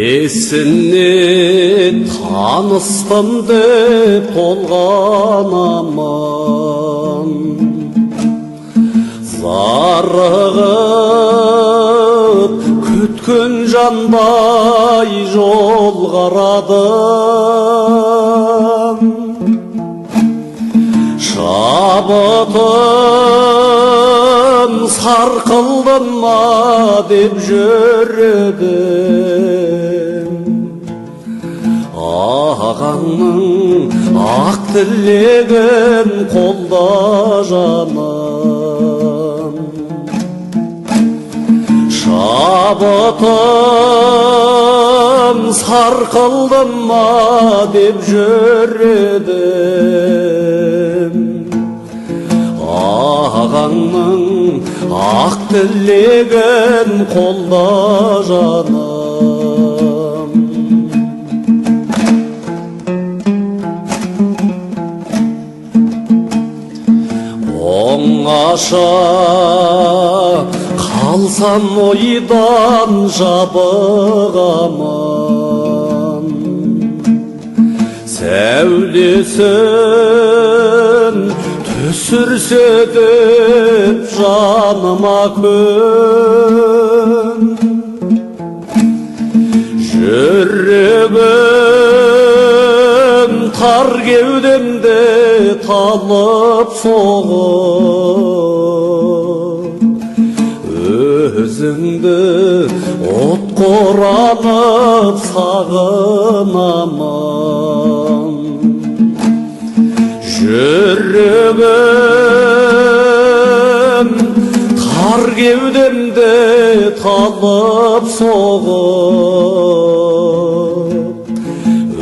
Есіне таныстым деп толған аман, зарығып күткен жандай жол қарадым. Шабытым сарқылдым ма деп жүрдім. Ағаңның ақ тілегін қолда жаным. Шабытым сарқылдым ма деп жүрдім. Ағаңның ақ тілегін қолда жаным. Оңаша қалсам ойдан жабығамын, сәулесін түсірсе деп жаныма күн. Жүрегім тар кеудемде талып соғып, өзіңді от қоранып сағынамын. Жүрегім тар кеудемде талып соғып,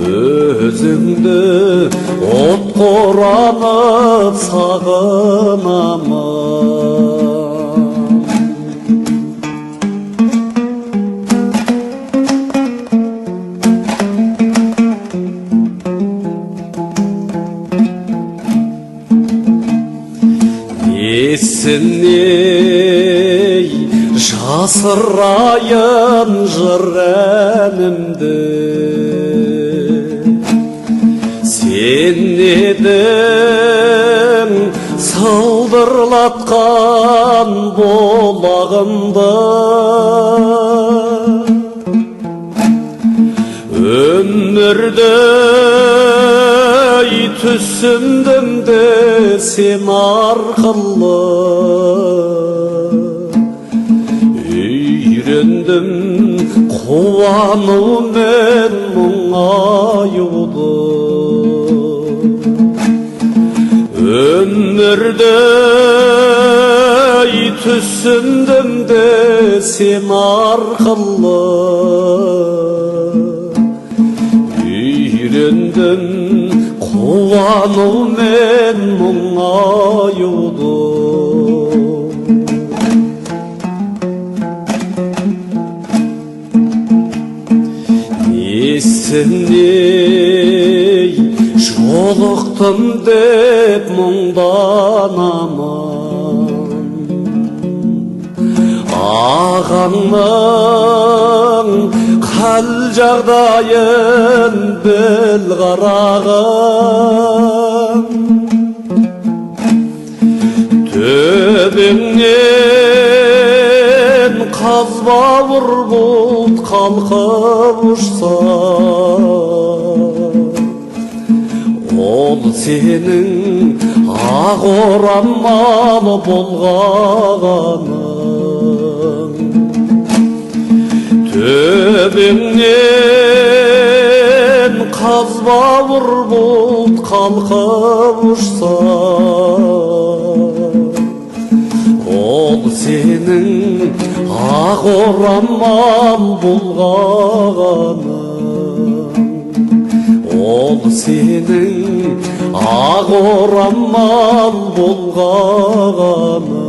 өзіңді от қоранып сағынамын. Есіне жасырайын жыр әнімді, сен едің сылдырлатқан болағымды. Өмірді түсіндім де сен арқылы, үйрендім қуану мен мұңаюды. Өмірді түсіндім де сен арқылы, үйрендім қуану мен мұңаюды. Есіне жолықтым деп мұңданамын, ағаңның хал жағдайын біл қарағым. Төбеңнен қазбауыр бұлт қалқып ұшса, ол сенің ақ орамал болғаның. Төбеңнен қазбауыр бұлт қалқып ұшса, ол сенің ақ орамал болғаның. Ол сенің ақ орамал болғаның.